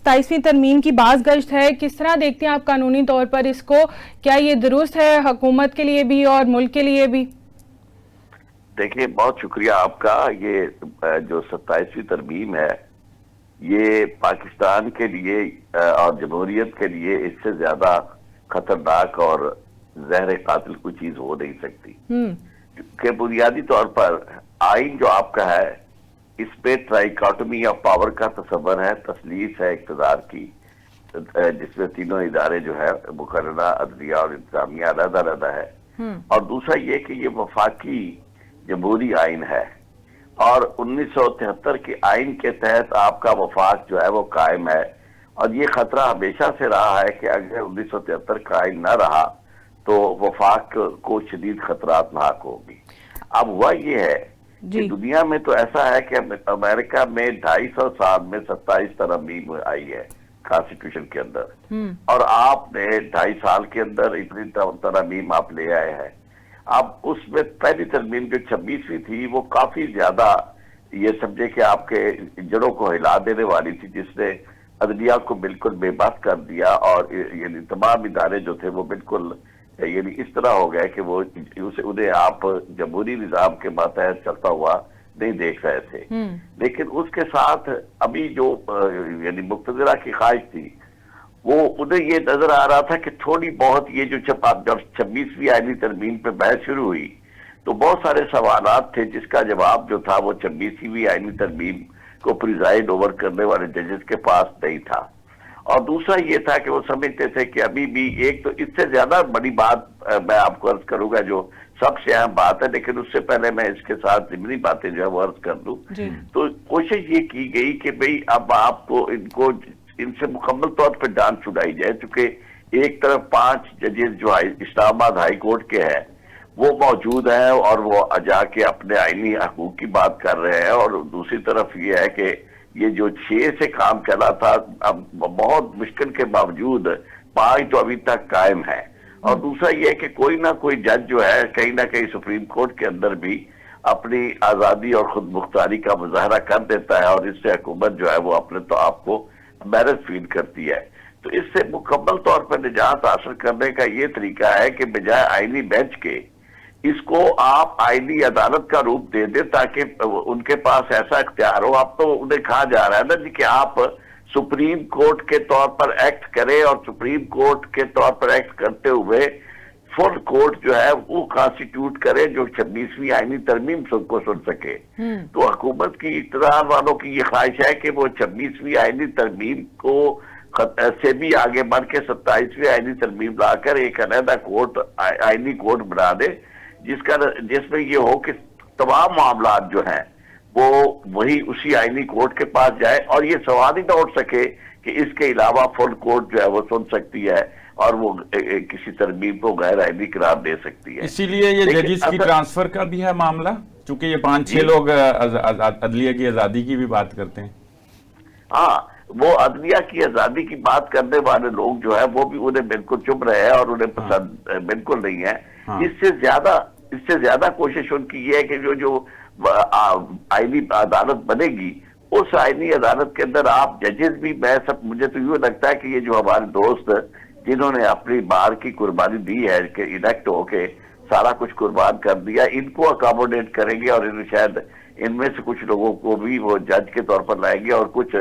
27ਵੀं तरमीम की बाज़ गश्त है, किस तरह देखते हैं आप कानूनी तौर पर इसको? क्या ये दुरुस्त है हुकूमत के लिए भी और मुल्क के लिए भी? देखिए, बहुत शुक्रिया आपका। ये जो 27वीं तरमीम है, ये पाकिस्तान के लिए और जमहूरियत के लिए इससे ज्यादा खतरनाक और जहर कातिल कोई चीज हो नहीं सकती। कि बुनियादी तौर पर आइन जो आपका है, इस पे ट्राइकॉटमी ऑफ पावर का तस्वर है, तसलीस है इक़्तिदार की, जिसमें तीनों इदारे जो है मुकर्ररा, अदलिया और इंतजामिया अलग अलग है। और दूसरा ये कि ये वफाकी जमहूरी आइन है और 1973 के आइन के तहत आपका वफाक जो है वो कायम है। और ये खतरा हमेशा से रहा है कि अगर 1973 का आइन ना रहा तो वफाक को शदीद खतरात लाक होगी। अब हुआ ये है कि दुनिया में तो ऐसा है कि अमेरिका में 250 साल में 27 तरमीम आई है कॉन्स्टिट्यूशन के अंदर, और आपने 2.5 साल के अंदर इतनी तरमीम आप ले आए हैं। अब उसमें पहली तरमीम जो 26वीं थी वो काफी ज्यादा ये समझे कि आपके जड़ों को हिला देने वाली थी, जिसने अदलिया को बिल्कुल बेबस कर दिया और यानी तमाम इदारे जो थे वो बिल्कुल यानी इस तरह हो गए कि वो उन्हें आप जमहूरी निजाम के मातहत चलता हुआ नहीं देख रहे थे। लेकिन उसके साथ अभी जो यानी मुक्तदरा की ख्वाहिश थी, वो उन्हें ये नजर आ रहा था कि थोड़ी बहुत ये जो जब 26वीं आईनी तरमीम पे बहस शुरू हुई तो बहुत सारे सवालात थे जिसका जवाब जो था वो 26वीं आईनी तरमीम को प्रिजाइड ओवर करने वाले जजेस के पास नहीं था। और दूसरा ये था कि वो समझते थे कि अभी भी एक तो इससे ज्यादा बड़ी बात मैं आपको अर्ज करूंगा जो सबसे अहम बात है, लेकिन उससे पहले मैं इसके साथ जितनी बातें जो है वो अर्ज कर दूं। तो कोशिश ये की गई कि भाई अब आपको इनको इनसे मुकम्मल तौर पर जान छुड़ाई जाए, क्योंकि एक तरफ 5 जजेस जो इस्लामाबाद हाई कोर्ट के हैं वो मौजूद हैं और वो जाके अपने आईनी हकूक की बात कर रहे हैं, और दूसरी तरफ ये है कि ये जो 6 से काम चला था अब बहुत मुश्किल के बावजूद 5 तो अभी तक कायम है। और दूसरा ये है कि कोई ना कोई जज जो है कहीं ना कहीं सुप्रीम कोर्ट के अंदर भी अपनी आजादी और खुद मुख्तारी का मुजाहरा कर देता है, और इससे हुकूमत जो है वो अपने तो आपको एम्बैरस फील करती है। तो इससे मुकम्मल तौर पर निजात हासिल करने का ये तरीका है कि बजाय आईनी बेंच के इसको आप आईनी अदालत का रूप दे दे, ताकि उनके पास ऐसा इख्तियार हो। अब तो उन्हें कहा जा रहा है ना जी कि आप सुप्रीम कोर्ट के तौर पर एक्ट करें, और सुप्रीम कोर्ट के तौर पर एक्ट करते हुए फुल कोर्ट जो है वो कॉन्स्टिट्यूट करे जो 26वीं आईनी तरमीम को सुन सके। तो हुकूमत की इक़्तिदार वालों की ये ख्वाहिश है कि वो 26वीं आईनी तरमीम को से भी आगे बढ़ के 27वीं आईनी तरमीम लाकर एक अलहदा कोर्ट आईनी कोर्ट बना दे, जिसमें ये हो कि तमाम मामलात जो हैं वो वही उसी आईनी कोर्ट के पास जाए, और ये सवाल ही ना उठ सके कि इसके अलावा फुल कोर्ट जो है वो सुन सकती है और वो किसी तरमीम को गैर आईनी करार दे सकती है। इसीलिए ये जजेस की ट्रांसफर का भी है मामला, क्योंकि ये 5-6 लोग अदलिया की आजादी की भी बात करते हैं। हाँ, वो अदलिया की आजादी की बात करने वाले लोग जो है वो भी उन्हें बिल्कुल चुप रहे हैं और उन्हें पसंद बिल्कुल नहीं है। इससे ज्यादा कोशिश उनकी ये है कि जो आईनी अदालत बनेगी उस आईनी अदालत के अंदर आप जजेस भी, मुझे तो यूँ लगता है कि ये जो हमारे दोस्त जिन्होंने अपनी बार की कुर्बानी दी है कि इलेक्ट होके सारा कुछ कुर्बान कर दिया, इनको अकोमोडेट करेंगे और शायद इनमें से कुछ लोगों को भी वो जज के तौर पर लाएंगे, और कुछ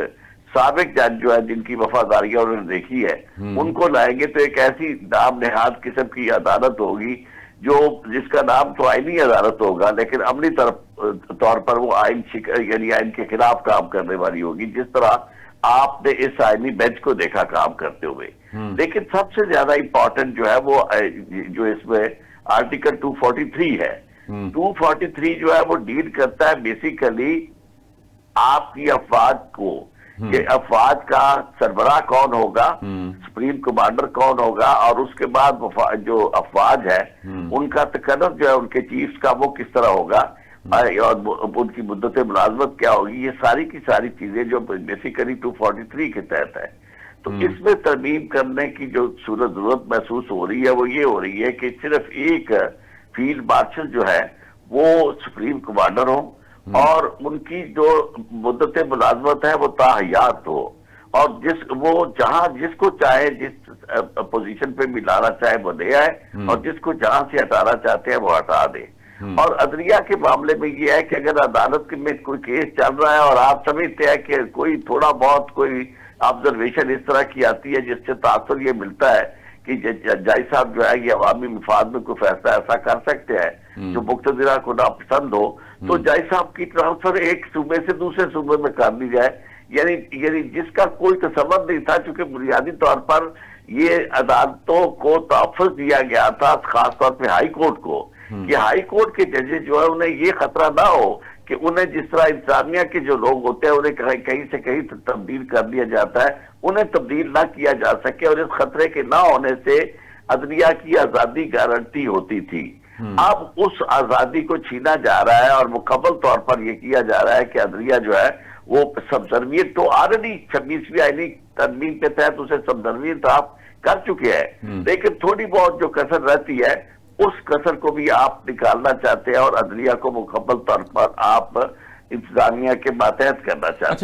साबिक जज जो है जिनकी वफादारियां उन्होंने देखी है उनको लाएंगे। तो एक ऐसी नाम नेहाद किस्म की अदालत होगी जिसका नाम तो आईनी अदालत होगा, लेकिन अमली तौर पर वो यानी आइन के खिलाफ काम करने वाली होगी, जिस तरह आपने इस आईनी बेंच को देखा काम करते हुए। लेकिन सबसे ज्यादा इंपॉर्टेंट जो है वो जो इसमें आर्टिकल 243 है। 243 जो है वो डील करता है बेसिकली आपकी अफवाज को, कि अफवाज का सरबराह कौन होगा, सुप्रीम कमांडर कौन होगा, और उसके बाद जो अफवाज है उनका तकर्रुर जो है उनके चीफ्स का वो किस तरह होगा, और उनकी मुद्दत मुलाजमत क्या होगी। ये सारी की सारी चीजें जो बेसिकली 243 के तहत है। तो इसमें तरमीम करने की जो जरूरत महसूस हो रही है वो ये हो रही है कि सिर्फ एक फील्ड मार्शल जो है वो सुप्रीम कमांडर हो और उनकी जो मुद्दत मुलाजमत है वो ताहयात हो, اور وہ جہاں جس کو چاہے جس پوزیشن پہ بھی لانا چاہے وہ لے آئے اور جس کو جہاں سے ہٹانا چاہتے ہیں وہ ہٹا دے. اور عدلیہ کے معاملے میں یہ ہے کہ اگر عدالت میں کوئی کیس چل رہا ہے اور آپ سمجھتے ہیں کہ کوئی تھوڑا بہت کوئی آبزرویشن اس طرح کی آتی ہے جس سے تاثر یہ ملتا ہے کہ جج صاحب جو ہے یہ عوامی مفاد میں کوئی فیصلہ ایسا کر سکتے ہیں جو مقتدرہ کو ناپسند ہو، تو جج صاحب کی ٹرانسفر ایک صوبے سے دوسرے صوبے میں کر دی جائے. یعنی جس کا کوئی تصور نہیں تھا، چونکہ بنیادی طور پر یہ عدالتوں کو تحفظ دیا گیا تھا، خاص طور پہ ہائی کورٹ کو، کہ ہائی کورٹ کے ججز جو ہے انہیں یہ خطرہ نہ ہو کہ انہیں جس طرح انتظامیہ کے جو لوگ ہوتے ہیں انہیں کہیں سے کہیں تبدیل کر دیا جاتا ہے، انہیں تبدیل نہ کیا جا سکے، اور اس خطرے کے نہ ہونے سے عدلیہ کی آزادی گارنٹی ہوتی تھی. اب اس آزادی کو چھینا جا رہا ہے اور مکمل طور پر یہ کیا جا رہا ہے کہ عدلیہ جو ہے وہ سبزرویت تو آلریڈی 26ویں آئینی ترمیم کے تحت اسے سبزرویت آپ کر چکے ہیں، لیکن تھوڑی بہت جو کسر رہتی ہے اس کسر کو بھی آپ نکالنا چاہتے ہیں اور عدلیہ کو مکمل طور پر آپ انتظامیہ کے ماتحت کرنا چاہتے ہیں.